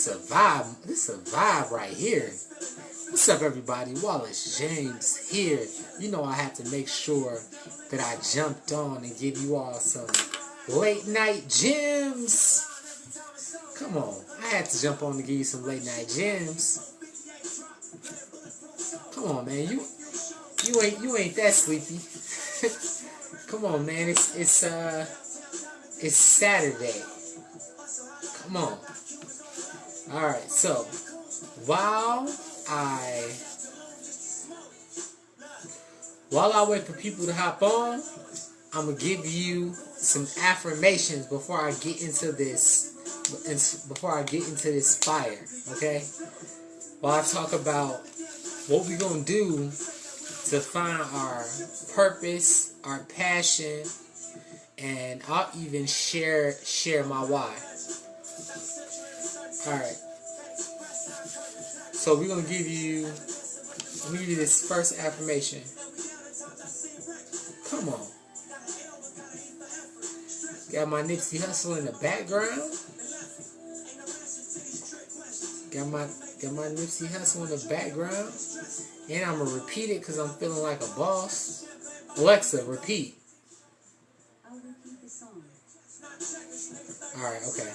This a vibe. This a vibe right here. What's up, everybody? Wallace James here. You know I have to make sure that I jumped on and give you all some late night gems. Come on, I had to jump on to give you some late night gems. Come on, man. You ain't that sleepy. Come on, man. It's Saturday. Come on. All right. So while I wait for people to hop on, I'm gonna give you some affirmations before I get into this. Before I get into this fire, okay? While I talk about what we're gonna do to find our purpose, our passion, and I'll even share my why. All right. So we're gonna give you. Let me give you this first affirmation. Come on. Got my Nipsey Hussle in the background. Got my Nipsey Hussle in the background. And I'm going to repeat it because I'm feeling like a boss. Alexa, repeat. Alright, okay.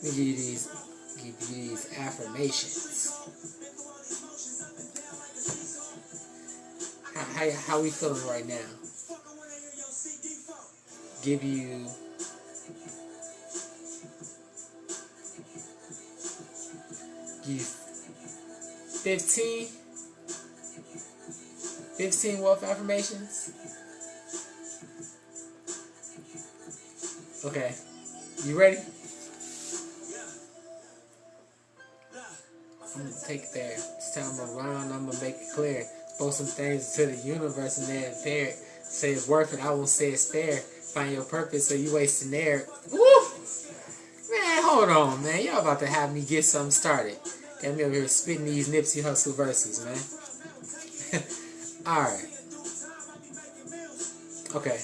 Let me give you these affirmations. How we feeling right now? Give you 15 wealth affirmations. Okay, you ready? I'm gonna take it there. This time around, I'm gonna make it clear. Throw some things to the universe and then fair. Say it's worth it. I won't say it's fair. Find your purpose, so you wasting air. Woo! Man, hold on, man. Y'all about to have me get something started. Got me over here spitting these Nipsey Hussle verses, man. Alright. Okay.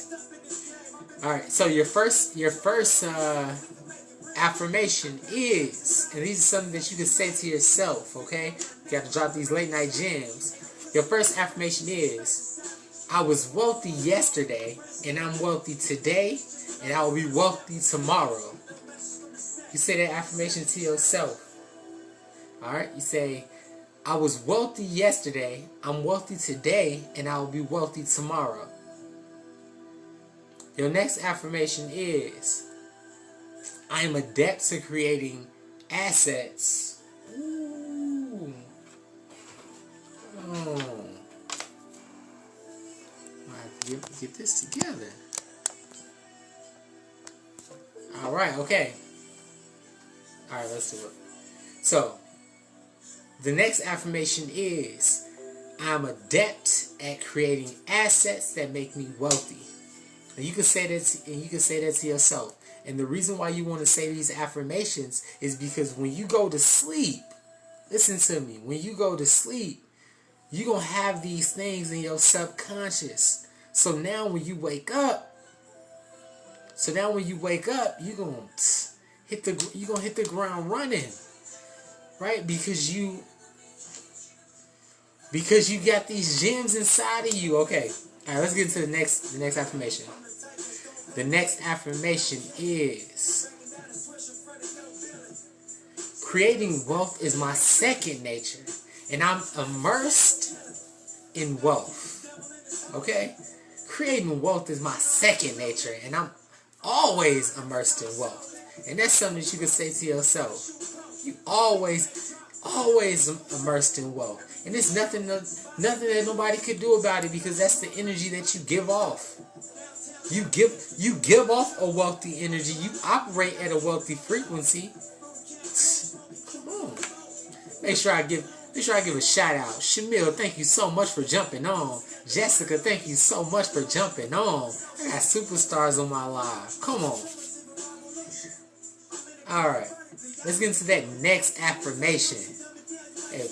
Alright, so your first affirmation is, and these are something that you can say to yourself, okay? You got to drop these late night gems. Your first affirmation is, I was wealthy yesterday, and I'm wealthy today, and I will be wealthy tomorrow. You say that affirmation to yourself. Alright? You say, I was wealthy yesterday, I'm wealthy today, and I will be wealthy tomorrow. Your next affirmation is, I am adept to creating assets. Ooh. Oh. Get this together. Alright, okay. Alright, let's do it. So, the next affirmation is, I'm adept at creating assets that make me wealthy. And you can say that to yourself. And the reason why you want to say these affirmations is because when you go to sleep, listen to me, when you go to sleep, you're going to have these things in your subconscious. So now when you wake up, you're going to hit the ground running. Right? Because you got these gems inside of you. Okay. All right, let's get into the next affirmation. The next affirmation is, creating wealth is my second nature, and I'm immersed in wealth. Okay? Creating wealth is my second nature, and I'm always immersed in wealth. And that's something that you can say to yourself. You always immersed in wealth. And there's nothing that nobody could do about it, because that's the energy that you give off. You give off a wealthy energy. You operate at a wealthy frequency. Come on. Make sure I give a shout out. Shamil, thank you so much for jumping on. Jessica, thank you so much for jumping on. I got superstars on my live. Come on. Alright. Let's get into that next affirmation. Hey,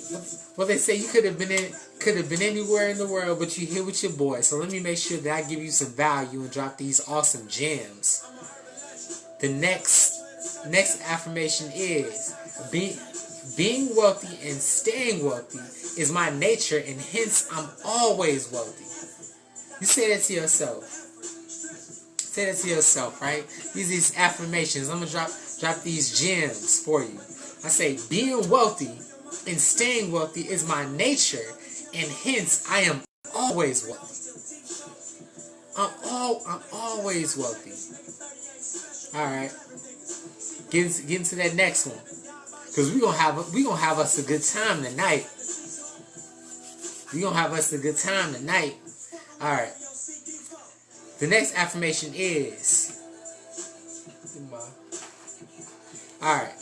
well, they say you could have been anywhere in the world, but you're here with your boy. So let me make sure that I give you some value and drop these awesome gems. The next affirmation is, Being wealthy and staying wealthy is my nature, and hence I'm always wealthy. You say that to yourself. Say that to yourself, right? These affirmations. I'm gonna drop these gems for you. I say, being wealthy and staying wealthy is my nature, and hence I am always wealthy. I'm always wealthy. All right. Get into that next one, cause we gonna have us a good time tonight. We gonna have us a good time tonight. All right. The next affirmation is. All right.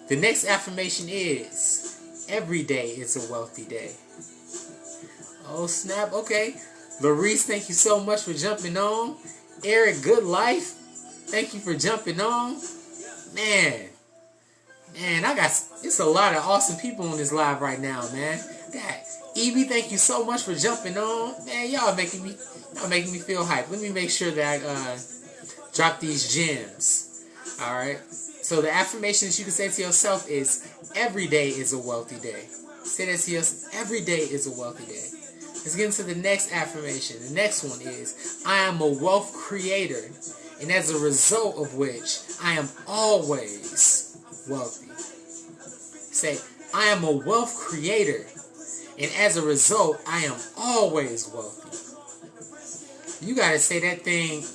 The next affirmation is, every day is a wealthy day. Oh snap! Okay. Larice, thank you so much for jumping on. Eric, good life. Thank you for jumping on. Man, it's a lot of awesome people on this live right now, man. Evie, thank you so much for jumping on. Man, y'all making me feel hyped. Let me make sure that I drop these gems. All right. So the affirmations you can say to yourself is, every day is a wealthy day. Say that to yourself. Every day is a wealthy day. Let's get into the next affirmation. The next one is, I am a wealth creator, and as a result of which, I am always wealthy. Say, I am a wealth creator, and as a result, I am always wealthy. You gotta say that thing.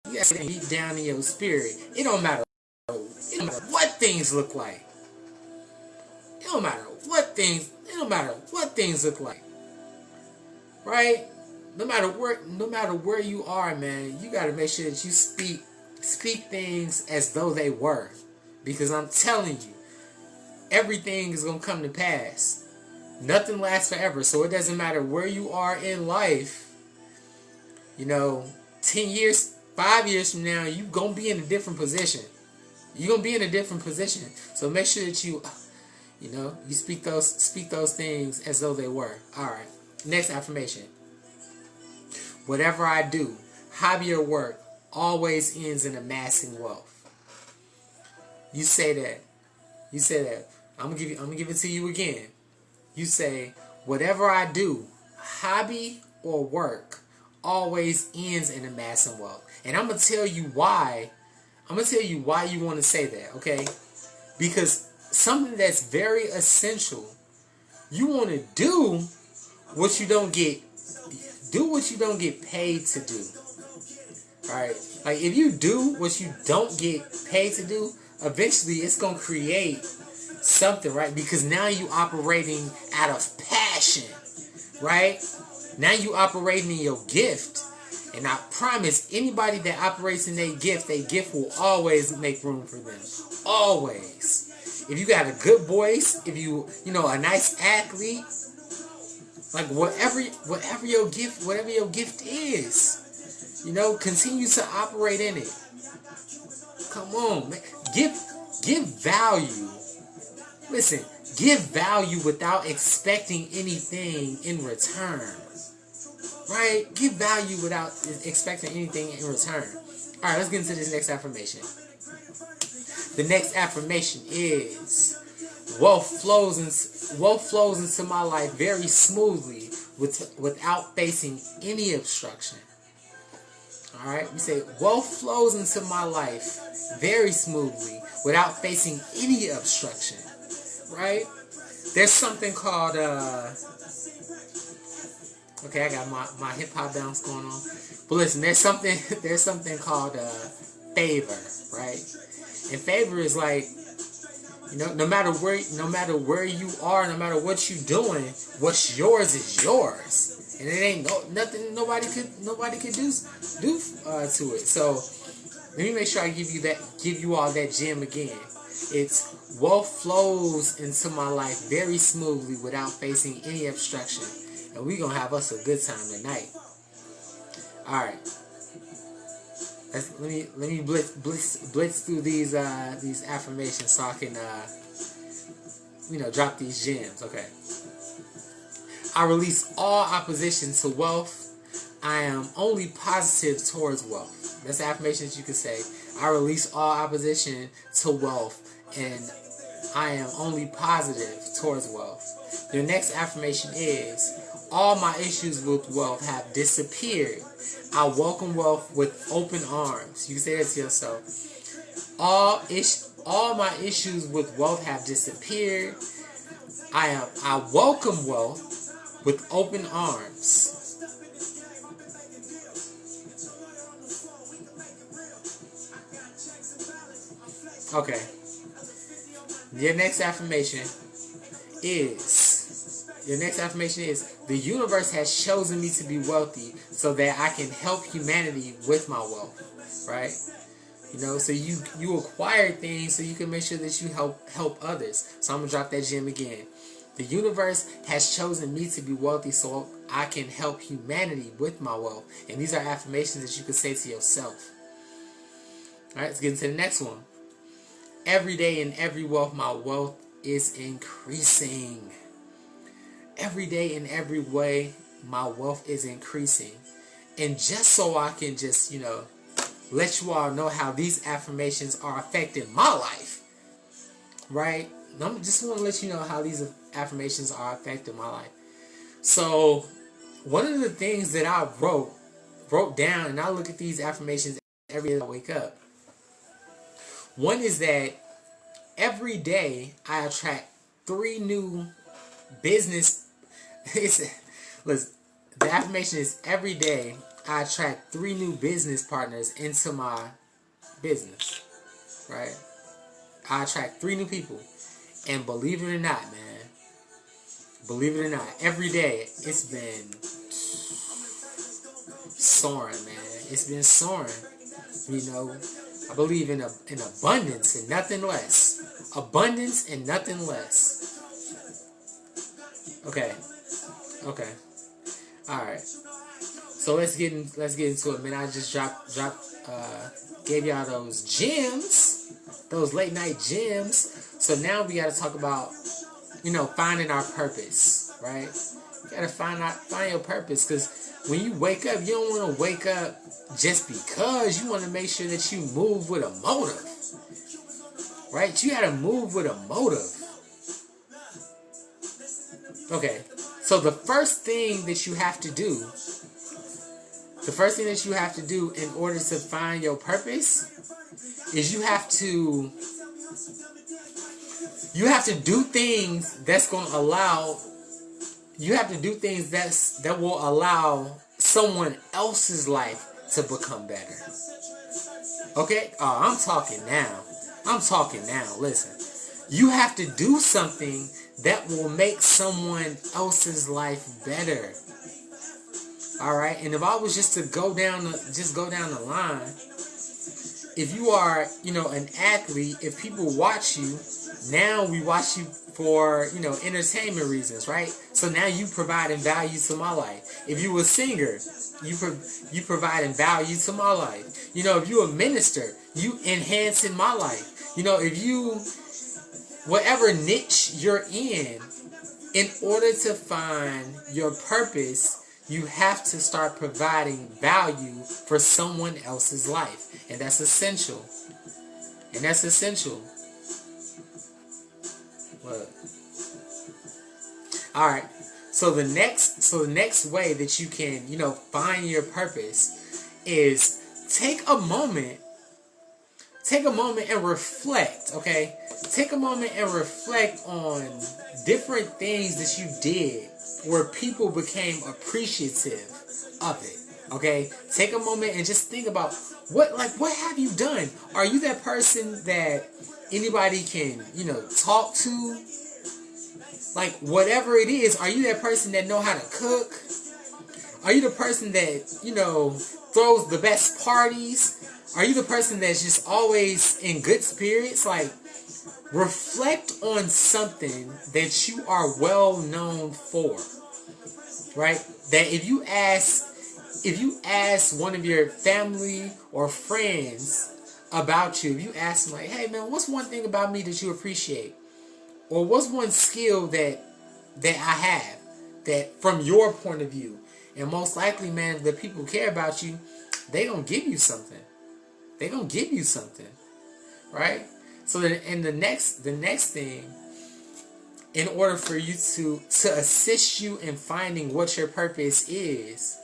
You gotta say that deep down in your spirit. It don't matter what things look like. It don't matter what things look like. Right? No matter where you are, man, you gotta make sure that you speak things as though they were. Because I'm telling you, everything is gonna come to pass. Nothing lasts forever, so it doesn't matter where you are in life. 10 years, 5 years from now, you're gonna be in a different position. So make sure that you speak those things as though they were. All right. Next affirmation. Whatever I do, hobby or work, always ends in amassing wealth. You say that. I'm gonna give it to you again. You say, whatever I do, hobby or work, always ends in amassing wealth. And I'm gonna tell you why. You want to say that, okay? Because something that's very essential, you want to do what you don't get paid to do. Alright? Like, if you do what you don't get paid to do, eventually it's going to create something, right? Because now you operating out of passion, right? Now you operating in your gift. And I promise, anybody that operates in their gift will always make room for them. Always. If you got a good voice, if you a nice athlete, like whatever your gift is, continue to operate in it. Come on, man. Give value. Listen, give value without expecting anything in return. Right? Give value without expecting anything in return. Alright, let's get into this next affirmation. The next affirmation is, wealth flows into my life very smoothly without facing any obstruction. Alright? We say, wealth flows into my life very smoothly without facing any obstruction. Right? There's something called okay, I got my hip hop bounce going on. But listen, there's something called favor, right? And favor is like, no matter where you are, no matter what you're doing, what's yours is yours, and it ain't nothing nobody could do to it. So let me make sure I give you all that gem again. It's, wealth flows into my life very smoothly without facing any obstruction. And we're going to have us a good time tonight. Alright. Let me blitz through these affirmations so I can drop these gems. Okay. I release all opposition to wealth. I am only positive towards wealth. That's the affirmations you can say. I release all opposition to wealth, and I am only positive towards wealth. Your next affirmation is, all my issues with wealth have disappeared. I welcome wealth with open arms. You can say that to yourself. All my issues with wealth have disappeared. I welcome wealth with open arms. Okay. Your next affirmation is the universe has chosen me to be wealthy so that I can help humanity with my wealth, right? You know, so you acquire things so you can make sure that you help others. So I'm gonna drop that gem again. The universe has chosen me to be wealthy so I can help humanity with my wealth. And these are affirmations that you can say to yourself. All right, let's get into the next one. Every day in every wealth, my wealth is increasing. Every day in every way, my wealth is increasing. And just so I can just, let you all know how these affirmations are affecting my life, right? I just want to let you know how these affirmations are affecting my life. So, one of the things that I wrote down, and I look at these affirmations every day I wake up. One is that every day I attract 3 new business. Listen, the affirmation is every day I attract 3 new business partners into my business. Right? I attract 3 new people. And believe it or not, man, every day it's been soaring, man. It's been soaring. I believe in abundance and nothing less. Abundance and nothing less. Okay. All right. So let's get into it, man. I just gave y'all those gems, those late night gems. So now we got to talk about, finding our purpose, right? You got to find your purpose, because when you wake up, you don't want to wake up just because. You want to make sure that you move with a motive, right? You got to move with a motive. Okay, so the first thing that you have to do in order to find your purpose is you have to do things that's going to allow. You have to do things that will allow someone else's life to become better. Okay? Oh, I'm talking now. Listen. You have to do something that will make someone else's life better. All right? And if I was just to go down the line, if you are, an athlete, if people watch you, now we watch you for, entertainment reasons, right? So now you providing value to my life. If you a singer, you providing value to my life. If you a minister, you enhancing my life. If you, whatever niche you're in order to find your purpose, you have to start providing value for someone else's life. And that's essential. Look. All right. So the next way that you can, find your purpose is take a moment and reflect, okay? Take a moment and reflect on different things that you did where people became appreciative of it, okay? Take a moment and just think about what have you done? Are you that person that anybody can, talk to? Like, whatever it is, are you that person that know how to cook? Are you the person that, throws the best parties? Are you the person that's just always in good spirits? Like, reflect on something that you are well known for, right? That if you ask one of your family or friends about you, if you ask them like, hey man, what's one thing about me that you appreciate? Or what's one skill that I have that from your point of view? And most likely, man, if the people who care about you, they gonna give you something. Right? So then, and the next thing, in order for you to assist you in finding what your purpose is,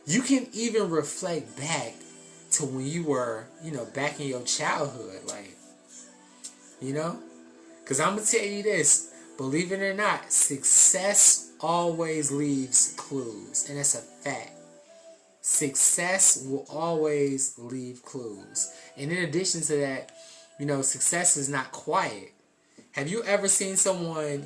you can even reflect back to when you were, back in your childhood, like, because I'm going to tell you this, believe it or not, success always leaves clues, and that's a fact. Success will always leave clues. And in addition to that, success is not quiet. Have you ever seen someone,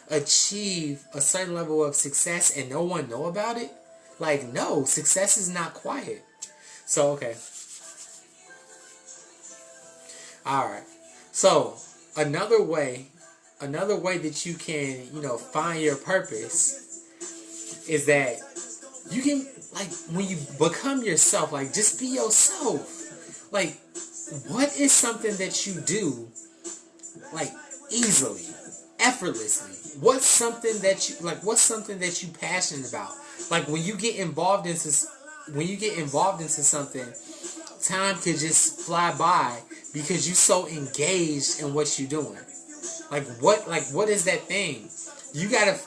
achieve a certain level of success and no one know about it? Like, no, success is not quiet. So, okay. Alright. So, another way that you can, find your purpose is that you can, like, when you become yourself, like, just be yourself. Like, what is something that you do, like, easily, effortlessly? What's something that you passionate about? Like, when you get involved into something, time could just fly by because you're so engaged in what you're doing. Like what is that thing? You gotta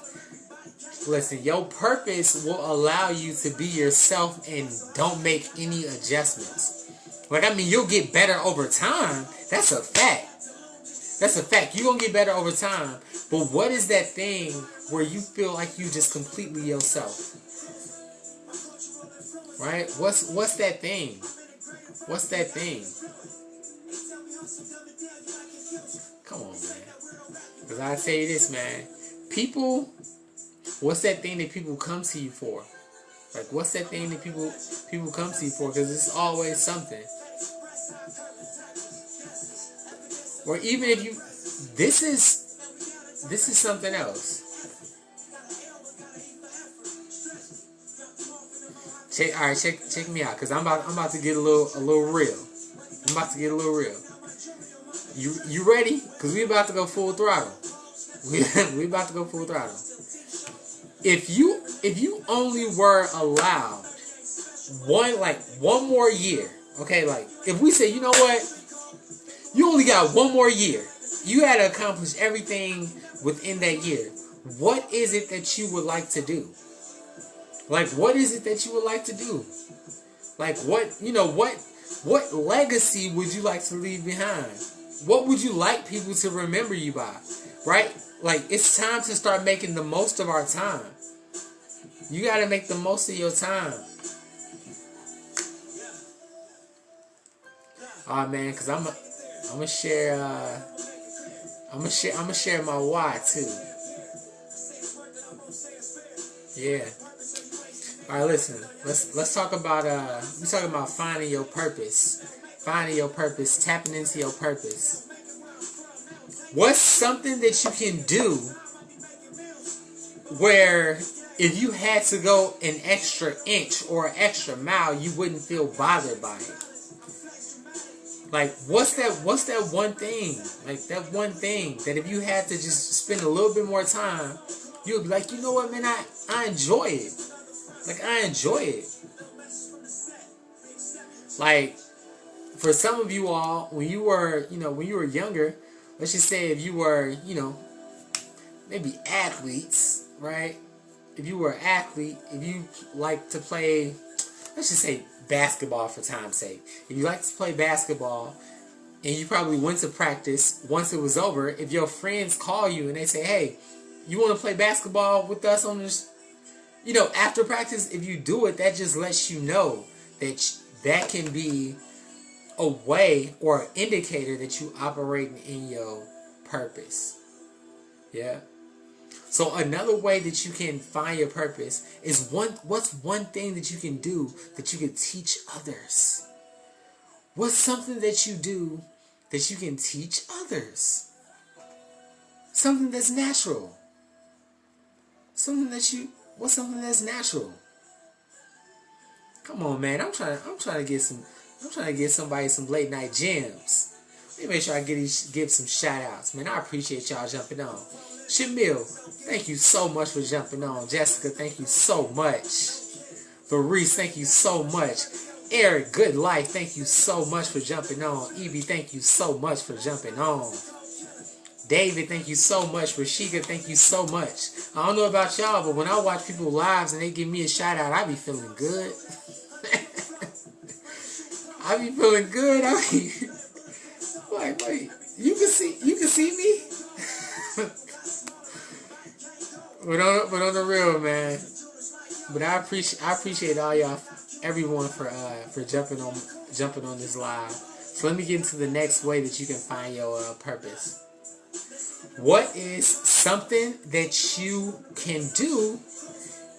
listen. Your purpose will allow you to be yourself and don't make any adjustments. Like, I mean, you'll get better over time. That's a fact. That's a fact. You're going to get better over time. But what is that thing where you feel like you just completely yourself? Right? What's that thing? What's that thing? Come on, man. Because I tell you this, man. People, what's that thing that people come to you for? Like, what's that thing that people come to you for? Because it's always something. Or even if you, this is something else. Check me out, because I'm about to get a little real. I'm about to get a little real. You ready? Because we about to go full throttle. We about to go full throttle. If you only were allowed one more year, okay, like if we say, you know what? You only got one more year. You had to accomplish everything within that year. What is it that you would like to do? Like, what is it that you would like to do? Like, what legacy would you like to leave behind? What would you like people to remember you by? Right? Like, it's time to start making the most of our time. You got to make the most of your time. Alright, man, because I'm gonna share my why too. Yeah. Alright, listen. Let's talk about we talking about finding your purpose. Finding your purpose, tapping into your purpose. What's something that you can do where if you had to go an extra inch or an extra mile, you wouldn't feel bothered by it? Like, what's that one thing? Like, that one thing that if you had to just spend a little bit more time, you'd be like, you know what, man, I enjoy it. Like, I enjoy it. Like, for some of you all, when you were younger, let's just say if you were, maybe athletes, right? If you were an athlete, if you like to play, let's just say basketball for time's sake. If you like to play basketball and you probably went to practice once it was over, if your friends call you and they say, hey, you want to play basketball with us on this, after practice, if you do it, that just lets you know that can be a way or an indicator that you operating in your purpose. Yeah. So another way that you can find your purpose is what's one thing that you can do that you can teach others? What's something that you do that you can teach others? Something that's natural. What's something that's natural? Come on, man. I'm trying to get somebody some late night gems. Let me make sure I give some shout outs, man. I appreciate y'all jumping on. Shamil, thank you so much for jumping on. Jessica, thank you so much. Varice, thank you so much. Eric, good life. Thank you so much for jumping on. Evie, thank you so much for jumping on. David, thank you so much. Rashika, thank you so much. I don't know about y'all, but when I watch people lives and they give me a shout out, I be feeling good. I be feeling good. I be like, wait, you can see me? but on the real, man. But I appreciate all y'all, everyone for jumping on this live. So let me get into the next way that you can find your purpose. What is something that you can do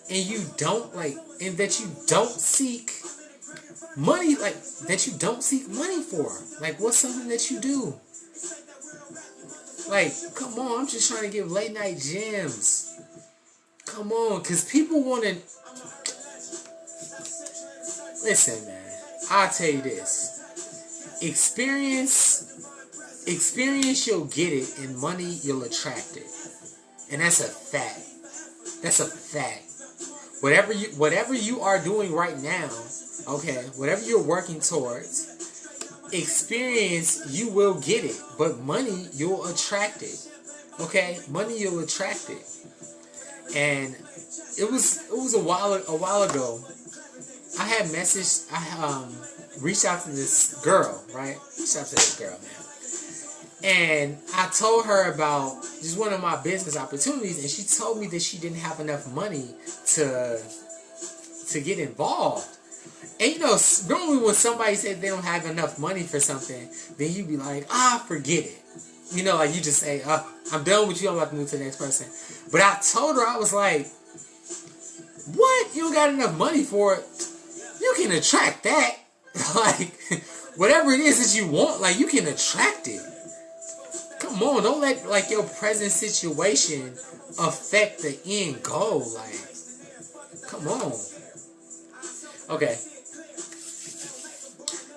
and you don't like, and that you don't seek money, like that you don't seek money for? Like, what's something that you do? Like, come on, I'm just trying to give late night gems. Come on, because people want to... Listen, man, I'll tell you this. Experience, you'll get it, and money, you'll attract it. And that's a fact. That's a fact. Whatever you are doing right now, okay, whatever you're working towards, experience, you will get it. But money, you'll attract it. Okay? Money, you'll attract it. And it was a while ago. I had reached out to this girl, right? Reached out to this girl, man. And I told her about just one of my business opportunities, and she told me that she didn't have enough money to get involved. And you know, normally when somebody said they don't have enough money for something, then you be like, forget it. You know, like you just say, I'm done with you, I'm about to move to the next person. But I told her, I was like, what? You don't got enough money for it? You can attract that. Like, whatever it is that you want, like, you can attract it. Come on, don't let, like, your present situation affect the end goal. Like, come on. Okay.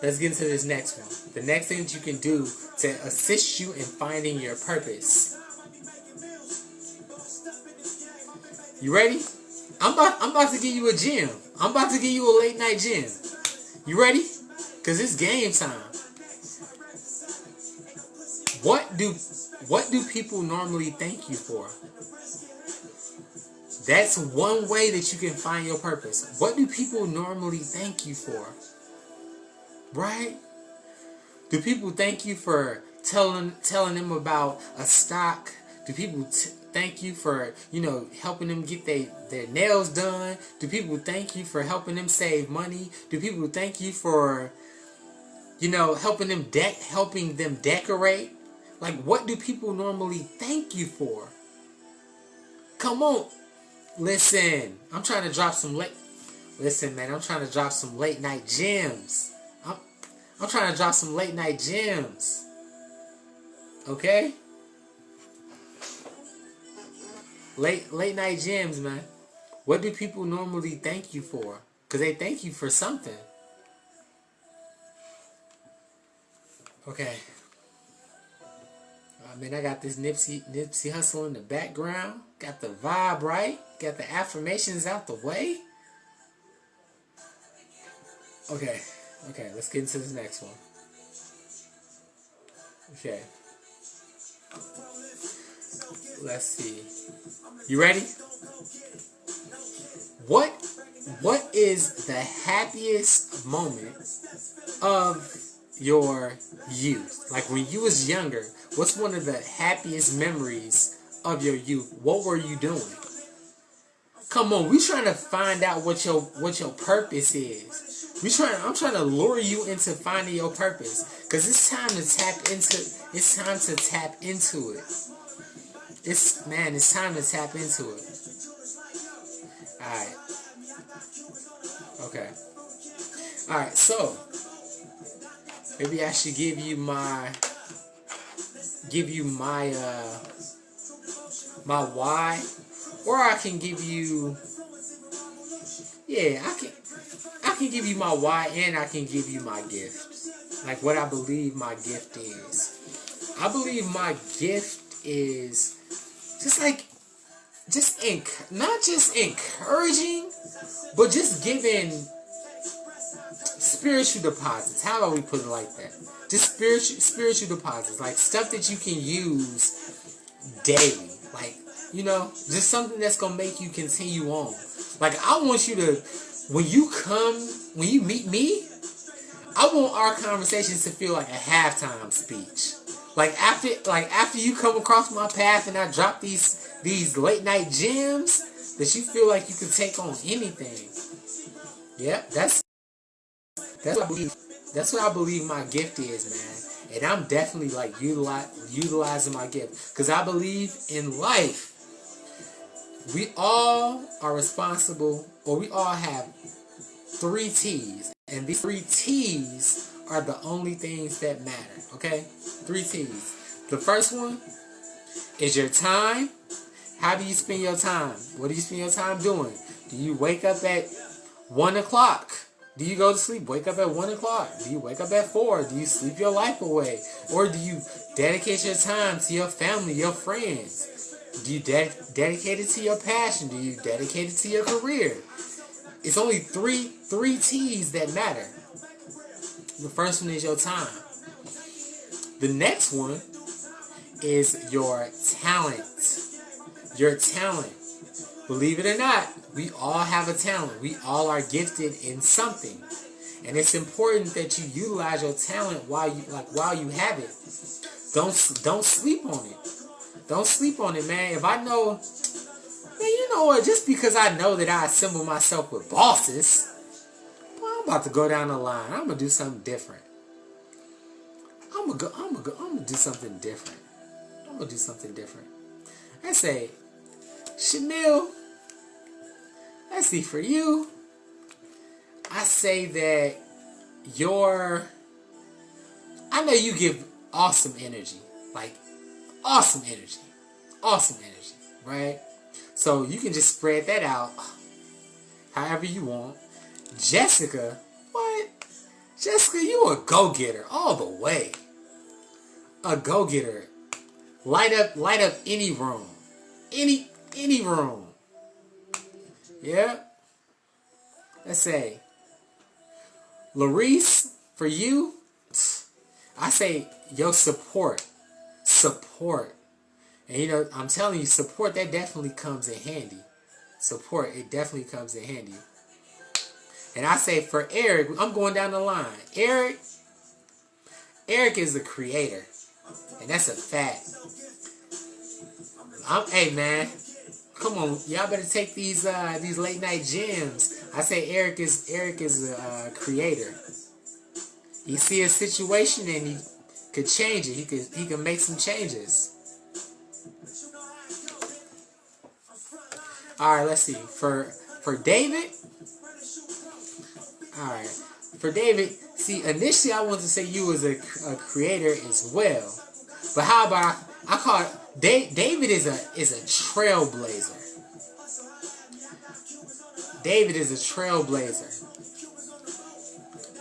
Let's get into this next one. The next thing that you can do to assist you in finding your purpose. You ready? I'm about to give you a gem. I'm about to give you a late night gem. You ready? Because it's game time. What do people normally thank you for? That's one way that you can find your purpose. What do people normally thank you for? Right? Do people thank you for telling them about a stock? Do people thank you for, helping them get their nails done? Do people thank you for helping them save money? Do people thank you for, helping them decorate? Like, what do people normally thank you for? Come on. Listen, I'm trying to drop some late night gems. I'm trying to drop some late night gems. Okay? Late night gems, man. What do people normally thank you for? Because they thank you for something. Okay. I got this Nipsey Hussle in the background. Got the vibe right. Got the affirmations out the way. Okay, let's get into this next one. Okay. Let's see. You ready? What is the happiest moment of your youth? Like when you was younger, what's one of the happiest memories of your youth? What were you doing? Come on, we trying to find out what your purpose is. I'm trying to lure you into finding your purpose, because it's time to tap into it. It's time to tap into it. Alright. Okay. Alright, so maybe I should give you my why, or I can give you, I can give you my why, and I can give you my gift. Like what I believe my gift is. I believe my gift is not just encouraging, but just giving spiritual deposits. How about we put it like that? Just spiritual deposits, like stuff that you can use daily. Like, you know, just something that's gonna make you continue on. Like, I want you to, when you meet me, I want our conversations to feel like a halftime speech. Like after you come across my path and I drop these late night gems, that you feel like you can take on anything. Yeah, that's what I believe my gift is, man. And I'm definitely like utilizing my gift, because I believe in life. We all are responsible, or we all have 3 T's. And these 3 T's are the only things that matter. Okay? 3 T's. The first one is your time. How do you spend your time? What do you spend your time doing? Do you wake up at 1 o'clock? Do you go to sleep? Wake up at 1 o'clock? Do you wake up at 4? Do you sleep your life away? Or do you dedicate your time to your family, your friends? Do you dedicate it to your passion? Do you dedicate it to your career? It's only three T's that matter. The first one is your time. The next one is your talent. Your talent. Believe it or not, we all have a talent. We all are gifted in something. And it's important that you utilize your talent while you have it. Don't sleep on it. Don't sleep on it, man. If I know, man, you know what? Just because I know that I assemble myself with bosses, well, I'm about to go down the line. I'm gonna do something different. I'm gonna do something different. I'm gonna do something different. I say, Chanel, let's see, for you, I say that I know you give awesome energy. Like, awesome energy, right? So you can just spread that out however you want. Jessica, what? Jessica, you a go-getter all the way. A go-getter. Light up any room. Any room. Yeah? Let's say, Larice, for you, I say your support. And you know, I'm telling you, support, that definitely comes in handy. Support, it definitely comes in handy. And I say for Eric, I'm going down the line. Eric is the creator. And that's a fact. Hey man, come on, y'all better take these late night gems. I say Eric is a creator. He see a situation and he could change it. He can make some changes. All right, let's see. For David. All right, for David. See, initially I wanted to say you as a creator as well, but how about I call it David is a trailblazer. David is a trailblazer.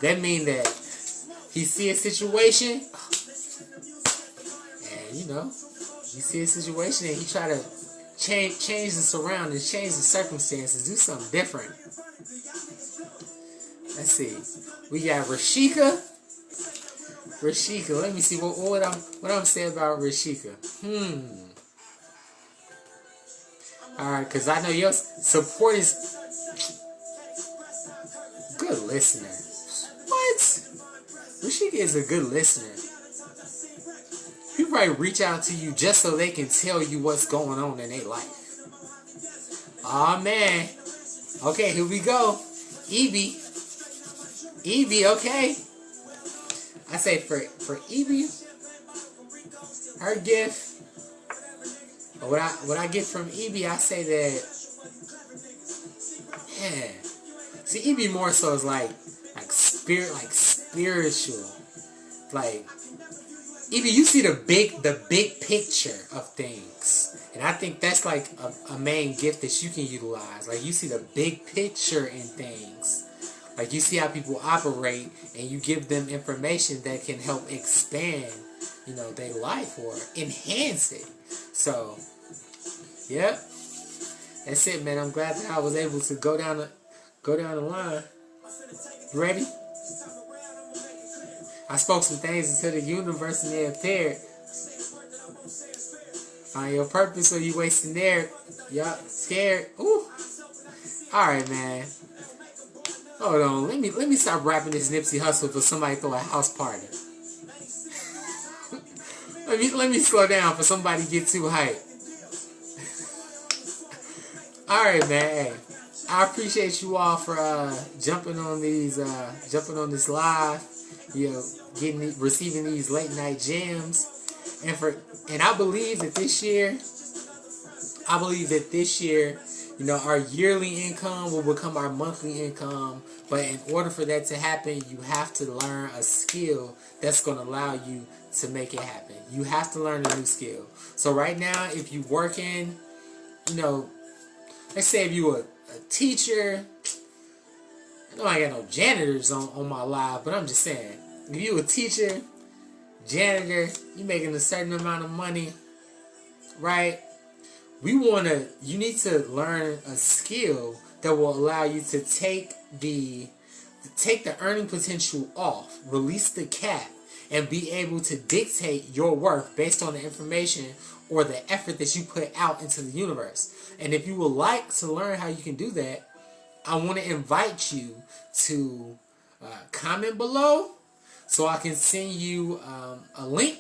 That means that he see a situation, and you know, he see a situation and he try to change the surroundings, change the circumstances, do something different. Let's see. We got Rashika. Let me see what I'm saying about Rashika. Alright, because I know your support is good listener. What? Rashika is a good listener. People probably reach out to you just so they can tell you what's going on in their life. Aw, man. Okay, here we go. Evie, okay. I say for Evie, her gift, or what I get from Evie, I say that, man. See, Evie more so is like spiritual. Like, Evie, you see the big picture of things. And I think that's like a main gift that you can utilize. Like, you see the big picture in things. Like, you see how people operate, and you give them information that can help expand, you know, their life or enhance it. So, yeah, that's it, man. I'm glad that I was able to go down the line. You ready? I spoke some things into the universe and they appeared. Find your purpose or you wasting there. Yup, scared. Ooh. Alright, man. Hold on. Let me stop rapping this Nipsey Hussle for somebody throw a house party. let me slow down for somebody get too hyped. Alright, man. Hey, I appreciate you all for jumping on this live, receiving these late night gems. And I believe that this year, our yearly income will become our monthly income. But in order for that to happen, you have to learn a skill that's going to allow you to make it happen. You have to learn a new skill. So right now, if you're working, let's say if you're a teacher, I know I got no janitors on my live, but I'm just saying, if you're a teacher, janitor, you're making a certain amount of money, right? You need to learn a skill that will allow you to take the earning potential off, release the cap, and be able to dictate your worth based on the information or the effort that you put out into the universe. And if you would like to learn how you can do that, I want to invite you to comment below so I can send you a link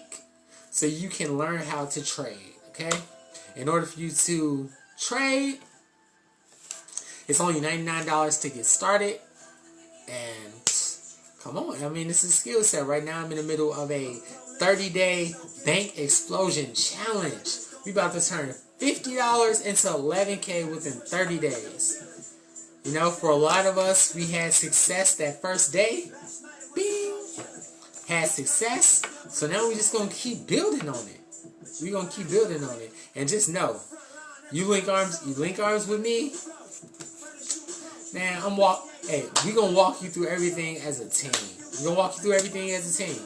so you can learn how to trade, okay? In order for you to trade, it's only $99 to get started. And come on, I mean, this is a skill set. Right now, I'm in the middle of a 30-day bank explosion challenge. We about to turn $50 into $11K within 30 days. For a lot of us, we had success that first day. Bing! Had success. So now we're just going to keep building on it. We're going to keep building on it. And just know, you link arms with me. Man, we're going to walk you through everything as a team. We're going to walk you through everything as a team.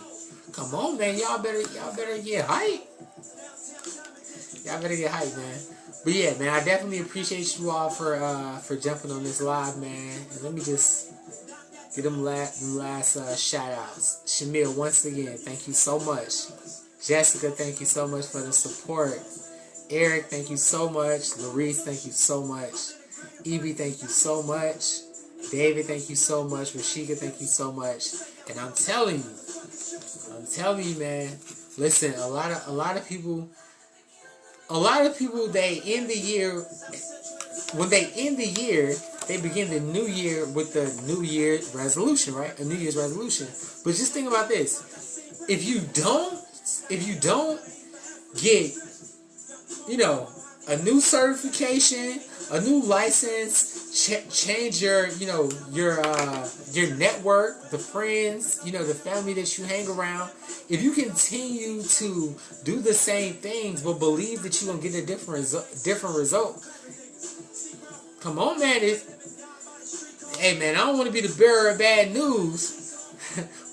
Come on, man. Y'all better get hyped. Y'all better get hyped, man. But yeah, man, I definitely appreciate you all for jumping on this live, man. And let me just get them last shout-outs. Shamil, once again, thank you so much. Jessica, thank you so much for the support. Eric, thank you so much. Larice, thank you so much. Evie, thank you so much. David, thank you so much. Rashika, thank you so much. And I'm telling you, man. Listen, a lot of people, they end the year. When they end the year, they begin the new year with the New Year resolution, right? A New Year's resolution. But just think about this: if you don't get, a new certification, a new license, change your network, the friends, the family that you hang around. If you continue to do the same things but believe that you're gonna get a different result, come on, man. Hey, man, I don't want to be the bearer of bad news,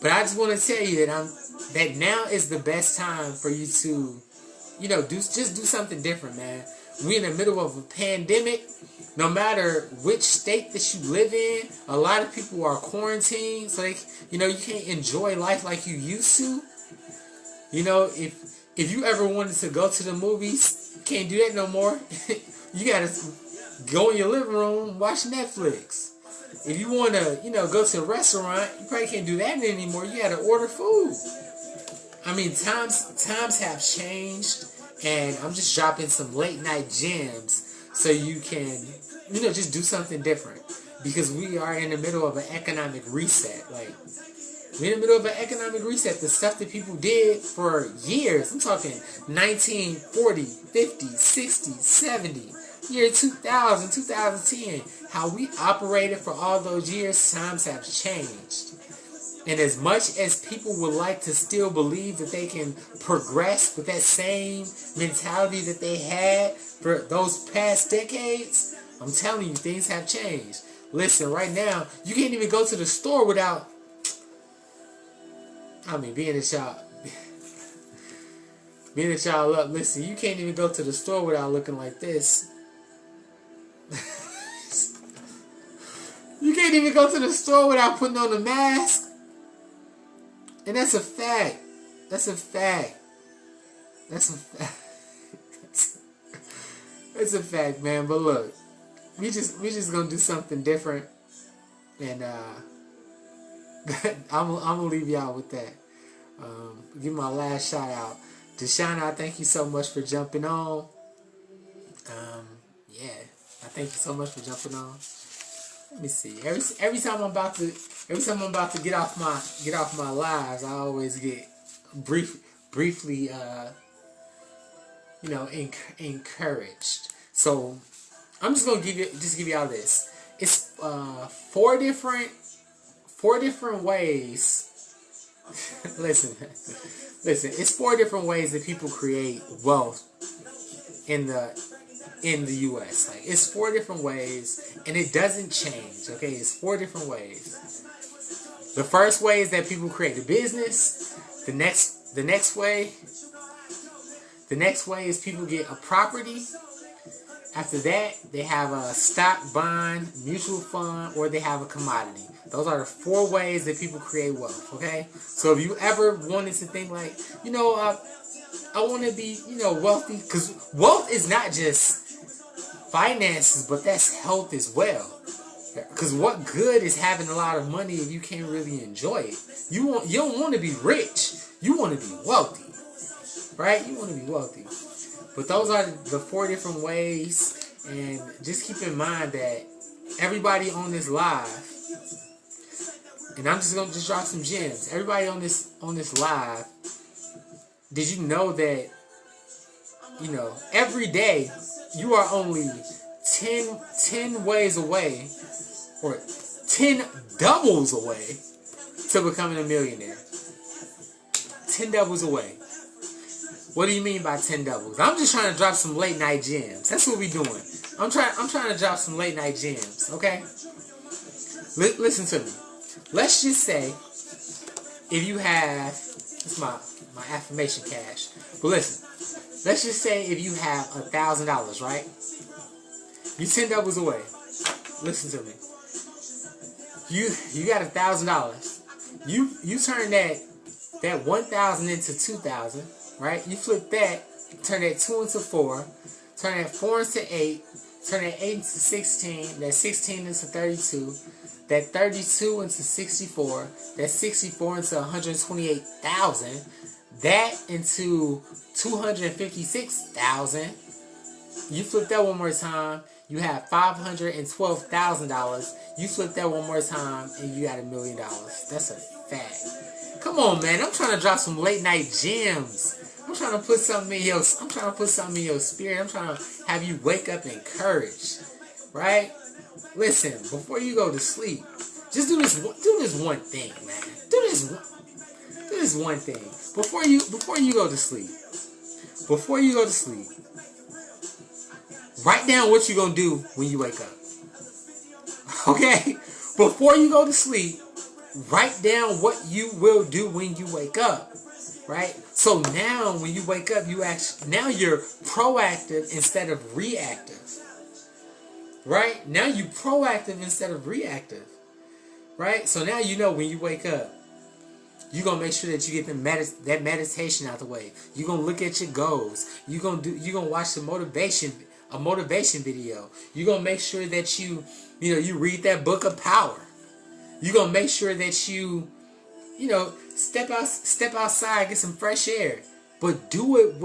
but I just want to tell you that now is the best time for you to, do something different, man. We're in the middle of a pandemic. No matter which state that you live in, a lot of people are quarantined, so you can't enjoy life like you used to. If you ever wanted to go to the movies, you can't do that no more. You gotta go in your living room, watch Netflix. If you want to, go to a restaurant, you probably can't do that anymore. You gotta order food. I mean, times have changed, and I'm just dropping some late night gems so you can, just do something different. Because we are in the middle of an economic reset. We're in the middle of an economic reset. The stuff that people did for years, I'm talking 1940, 50, 60, 70, year 2000, 2010, how we operated for all those years, times have changed. And as much as people would like to still believe that they can progress with that same mentality that they had for those past decades, I'm telling you, things have changed. Listen, right now, you can't even go to the store without, being that y'all up, listen, you can't even go to the store without looking like this. You can't even go to the store without putting on a mask. And that's a fact. That's a fact. That's a fact. It's a fact, man. But look, we just gonna do something different, and I'm gonna leave y'all with that. Give my last shout out to Shauna. I thank you so much for jumping on. Yeah, I thank you so much for jumping on. Let me see. Every time I'm about to get off my lives, I always get briefly encouraged. So I'm just gonna give y'all this. It's four different ways. listen. It's 4 different ways that people create wealth in the U.S. Like, it's 4 different ways, and it doesn't change. Okay, it's 4 different ways. The first way is that people create a business. The next way is people get a property. After that, they have a stock, bond, mutual fund, or they have a commodity. Those are the 4 ways that people create wealth, okay? So if you ever wanted to think like, I want to be, wealthy, because wealth is not just finances, but that's health as well. Because what good is having a lot of money if you can't really enjoy it? You don't want to be rich. You want to be wealthy, right? You want to be wealthy. But those are the 4 different ways, and just keep in mind that everybody on this live, and I'm just gonna drop some gems. Everybody on this live, did you know that every day you are only 10 ways away, or 10 doubles away to becoming a millionaire? 10 doubles away. What do you mean by 10 doubles? I'm just trying to drop some late night gems. That's what we doing. I'm trying to drop some late night gems, okay? Listen to me. Let's just say if you have, it's my affirmation cash. But listen, let's just say if you have $1,000, right? You 10 doubles away. Listen to me. You got $1,000. You turn that 1,000 into 2,000. Right? You flip that, turn that 2 into 4, turn that 4 into 8, turn that 8 into 16, that 16 into 32, that 32 into 64, that 64 into 128,000, that into 256,000. You flip that one more time, you have $512,000. You flip that one more time, and you got $1 million. That's a fact. Come on, man. I'm trying to drop some late night gems. I'm trying to put something in your spirit. I'm trying to have you wake up encouraged, right? Listen, before you go to sleep, just do this one thing, man. Do this one thing before you go to sleep. Before you go to sleep, write down what you're gonna do when you wake up. Okay? Before you go to sleep, write down what you will do when you wake up. Right? So now when you wake up, now you're proactive instead of reactive. Right? Now you're proactive instead of reactive. Right? So now when you wake up, you're going to make sure that you get that meditation out the way. You're going to look at your goals. You're going to watch a motivation video. You're going to make sure that you read that book of power. You're going to make sure that you step outside, get some fresh air, but do it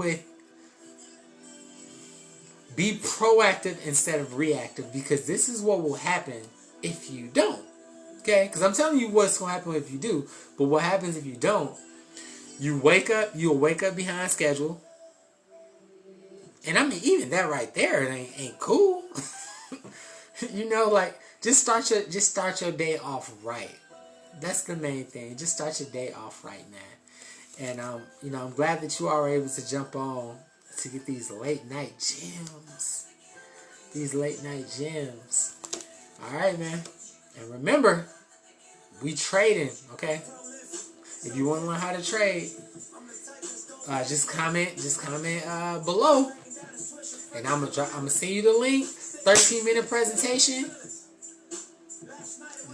be proactive instead of reactive, because this is what will happen if you don't. Okay? Because I'm telling you what's going to happen if you do, but what happens if you don't? You'll wake up behind schedule, and I mean, even that right there, it ain't cool. Just start your day off right. That's the main thing. Just start your day off right, man. And I'm glad that you are able to jump on to get these late night gems. All right, man. And remember, we trading, okay? If you want to learn how to trade, just comment below, and I'm gonna send you the link. 13-minute presentation.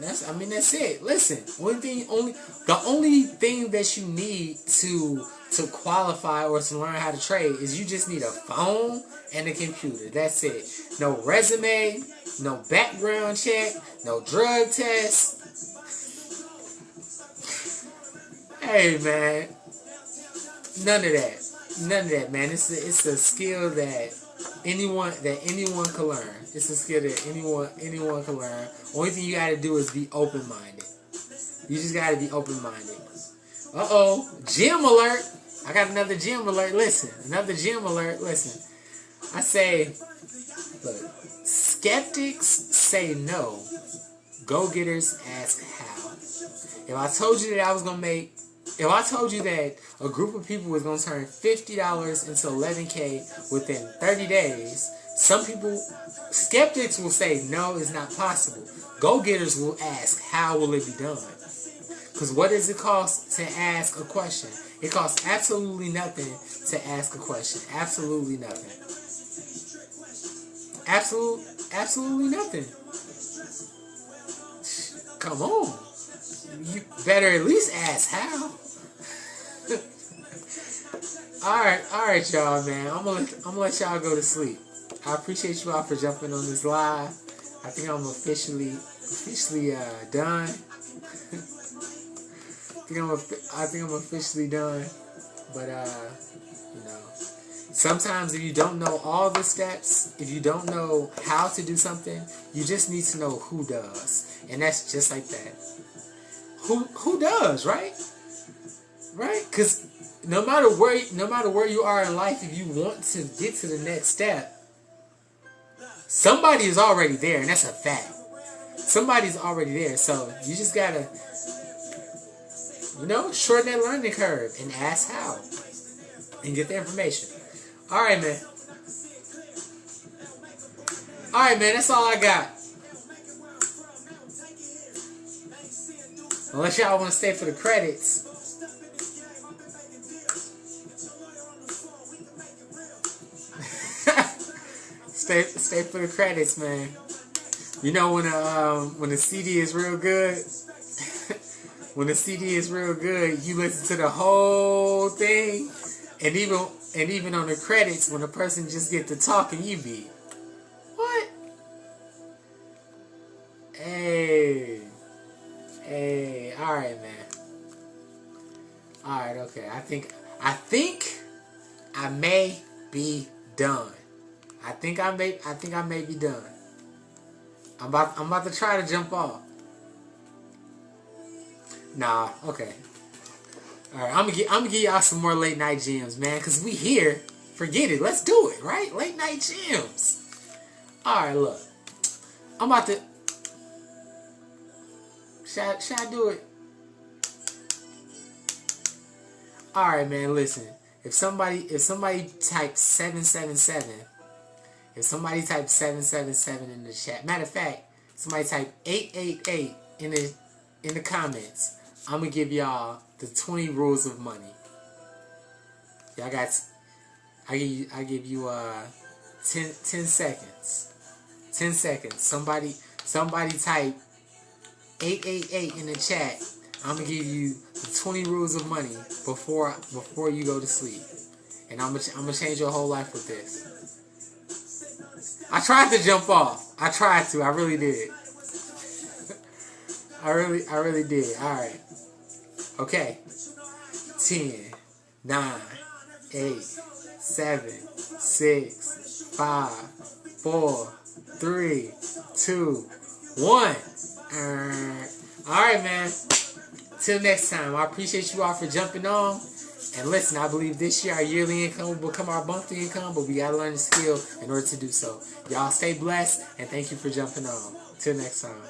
That's it. Listen, the only thing that you need to qualify or to learn how to trade is you just need a phone and a computer. That's it. No resume, no background check, no drug test. Hey man, none of that. None of that, man. It's a skill that anyone can learn. It's a skill that anyone can learn. Only thing you gotta do is be open minded. You just gotta be open minded. Gym alert! I got another gym alert. Listen, I say, look, skeptics say no. Go-getters ask how. If I told you that a group of people was going to turn $50 into $11K within 30 days, skeptics will say, no, it's not possible. Go-getters will ask, how will it be done? Because what does it cost to ask a question? It costs absolutely nothing to ask a question. Absolutely nothing. Absolutely nothing. Come on. You better at least ask how. Alright, y'all, man. I'm gonna let y'all go to sleep. I appreciate you all for jumping on this live. I think I'm officially done. I think I'm officially done. But sometimes if you don't know all the steps, if you don't know how to do something, you just need to know who does. And that's just like that. Who does, right? Right? Because no matter where you are in life, if you want to get to the next step, somebody is already there, and that's a fact. Somebody's already there, so you just gotta, shorten that learning curve and ask how, and get the information. All right, man. That's all I got. Unless y'all want to stay for the credits. Stay for the credits, man. You know when a CD is real good, when a CD is real good, you listen to the whole thing, and even on the credits, when a person just get to talking, you be, what? Hey, all right, man. All right, okay. I think I may be done. I think I may be done. I'm about to try to jump off. Nah, okay. Alright, I'm gonna give y'all some more late night gems, man, cause we here. Forget it. Let's do it, right? Late night gems. Alright, look. I'm about to Should I do it? Alright, man, listen. If somebody types 777, if somebody types 777 in the chat, matter of fact, somebody type 888 in the comments, I'm gonna give y'all the 20 rules of money. Y'all got, I give you 10 seconds. 10 seconds. Somebody type 888 in the chat. I'm gonna give you the 20 rules of money before you go to sleep, and I'm gonna change your whole life with this. I tried to jump off. I really did. I really did. All right. Okay. 10, 9, 8, 7, 6, 5, 4, 3, 2, 1. Alright, man. Till next time. I appreciate you all for jumping on. And listen, I believe this year our yearly income will become our monthly income, but we gotta learn the skill in order to do so. Y'all stay blessed, and thank you for jumping on. Till next time.